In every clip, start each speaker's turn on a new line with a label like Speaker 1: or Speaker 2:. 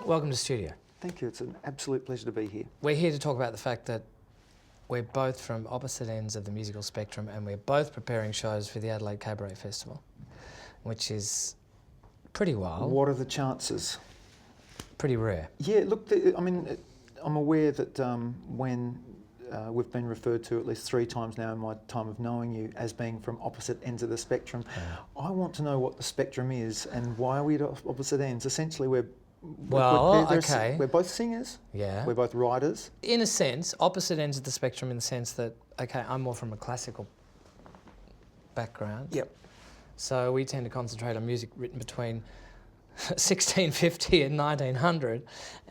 Speaker 1: welcome to studio.
Speaker 2: Thank you, it's an absolute pleasure to be here.
Speaker 1: We're here to talk about the fact that we're both from opposite ends of the musical spectrum and we're both preparing shows for the Adelaide Cabaret Festival, which is pretty wild.
Speaker 2: What are the chances?
Speaker 1: Pretty rare.
Speaker 2: Yeah, look, I'm aware that when we've been referred to at least 3 times now in my time of knowing you as being from opposite ends of the spectrum, I want to know what the spectrum is and why are we at opposite ends. Essentially, we're both singers.
Speaker 1: Yeah.
Speaker 2: We're both writers.
Speaker 1: In a sense, opposite ends of the spectrum in the sense that, okay, I'm more from a classical background.
Speaker 2: Yep.
Speaker 1: So we tend to concentrate on music written between 1650 and 1900,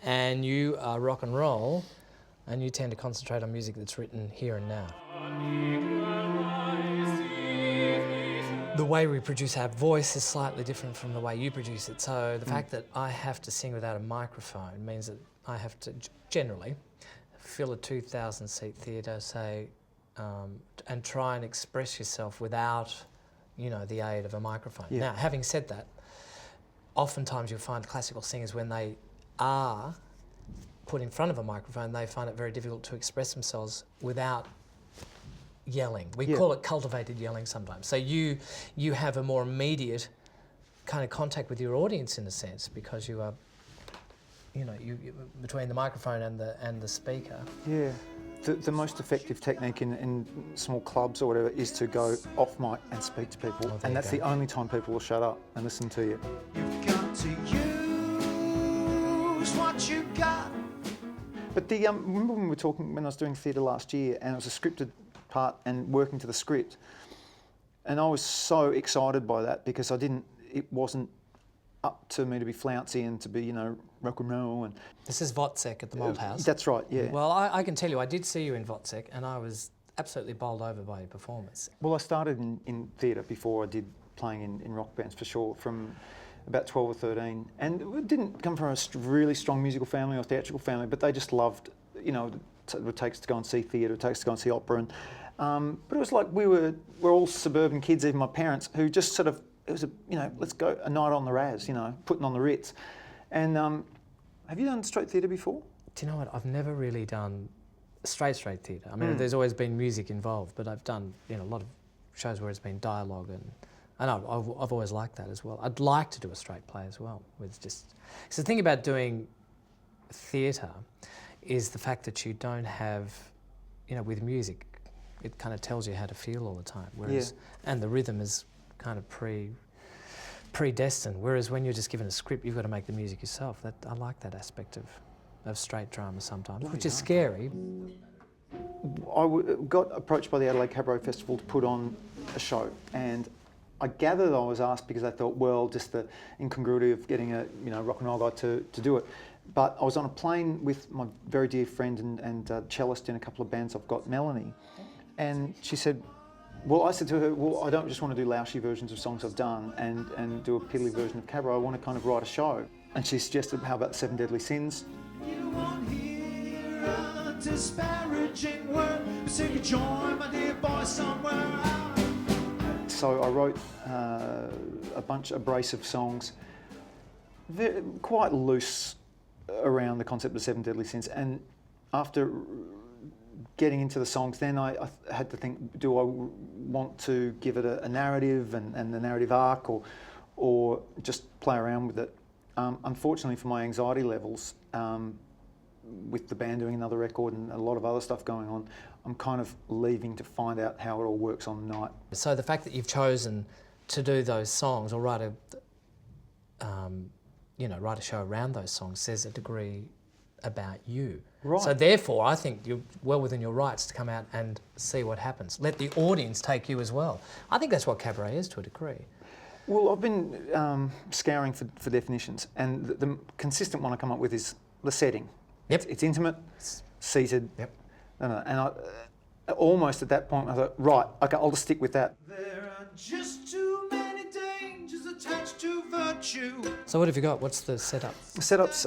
Speaker 1: and you are rock and roll, and you tend to concentrate on music that's written here and now. The way we produce our voice is slightly different from the way you produce it. So the fact that I have to sing without a microphone means that I have to generally fill a 2,000-seat theatre, say, and try and express yourself without, you know, the aid of a microphone.
Speaker 2: Yeah.
Speaker 1: Now, having said that, oftentimes you'll find classical singers when they are put in front of a microphone, they find it very difficult to express themselves without yelling. We call it cultivated yelling sometimes. So you have a more immediate kind of contact with your audience in a sense because you are, you know, you between the microphone and the speaker.
Speaker 2: Yeah. The most effective technique in small clubs or whatever is to go off mic and speak to people, and that's the only time people will shut up and listen to you.
Speaker 3: You've got to use what you got.
Speaker 2: But remember when we were talking when I was doing theatre last year, and it was a scripted part and working to the script, and I was so excited by that because it wasn't up to me to be flouncy and to be, you know, rock and roll. And
Speaker 1: this is Votsek at the Malthouse.
Speaker 2: That's right, yeah.
Speaker 1: Well, I can tell you, I did see you in Votsek and I was absolutely bowled over by your performance.
Speaker 2: Well, I started in theatre before I did playing in rock bands for sure, from about 12 or 13, and it didn't come from a really strong musical family or theatrical family, but they just loved, you know, what it takes to go and see theatre, it takes to go and see opera, and but it was like we're all suburban kids, even my parents, who just sort of, it was let's go a night on the Raz, you know, putting on the Ritz. And have you done straight theatre before?
Speaker 1: Do you know what? I've never really done straight theatre. I mean, there's always been music involved, but I've done, you know, a lot of shows where it's been dialogue, and I've always liked that as well. I'd like to do a straight play as well. With just, so the thing about doing theatre is the fact that you don't have, you know, with music, it kind of tells you how to feel all the time. Whereas, and the rhythm is kind of predestined. Whereas when you're just given a script, you've got to make the music yourself. I like that aspect of straight drama sometimes, which is scary.
Speaker 2: I got approached by the Adelaide Cabaret Festival to put on a show, and I gathered I was asked because I thought, well, just the incongruity of getting a rock and roll guy to do it. But I was on a plane with my very dear friend and cellist in a couple of bands I've got, Melanie, and she said, well, I said to her, well, I don't just want to do lousy versions of songs I've done and do a piddly version of cabaret. I want to kind of write a show. And she suggested, how about 7 Deadly Sins?
Speaker 3: You won't hear a disparaging word, but say you join my dear boy somewhere.
Speaker 2: So I wrote a brace of songs, quite loose around the concept of 7 Deadly Sins. And after getting into the songs, then I had to think, do I want to give it a narrative and a narrative arc, or just play around with it? Unfortunately for my anxiety levels, with the band doing another record and a lot of other stuff going on, I'm kind of leaving to find out how it all works on the night. So
Speaker 1: the fact that you've chosen to do those songs or write a show around those songs says a degree about you.
Speaker 2: Right.
Speaker 1: So therefore, I think you're well within your rights to come out and see what happens. Let the audience take you as well. I think that's what cabaret is to a degree.
Speaker 2: Well, I've been scouring for definitions, and the consistent one I come up with is the setting.
Speaker 1: Yep.
Speaker 2: It's intimate, seated.
Speaker 1: Yep.
Speaker 2: And I almost at that point I thought, right, okay, I'll just stick with that.
Speaker 3: There are just too many dangers attached to virtue.
Speaker 1: So what have you got? What's the setup?
Speaker 2: The setup's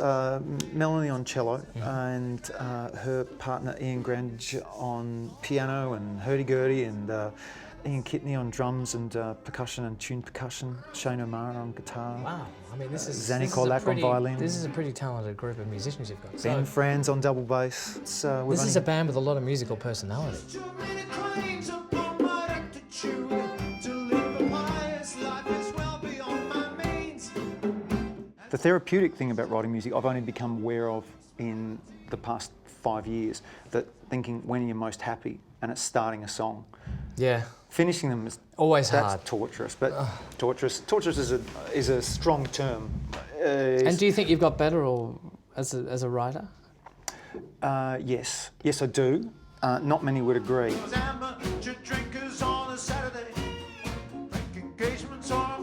Speaker 2: Melanie on cello and her partner Ian Grange on piano and hurdy-gurdy, and Ian Kitney on drums and percussion and tuned percussion. Shane O'Mara on guitar.
Speaker 1: Wow, I mean,
Speaker 2: Zanny Kolak on violin.
Speaker 1: This is a pretty talented group of musicians you've got.
Speaker 2: Ben Franz on double bass.
Speaker 1: This is a band with a lot of musical personality.
Speaker 3: Too many claims upon my aptitude to live a pious life is well beyond my means.
Speaker 2: The therapeutic thing about writing music I've only become aware of in the past 5 years, that thinking when you're most happy and it's starting a song.
Speaker 1: Yeah.
Speaker 2: Finishing them is
Speaker 1: Always
Speaker 2: that's
Speaker 1: hard.
Speaker 2: torturous, but torturous is a strong term.
Speaker 1: And do you think you've got better or as a writer?
Speaker 2: Yes, I do. Not many would agree.
Speaker 3: Amateur drinkers on a Saturday, make engagements on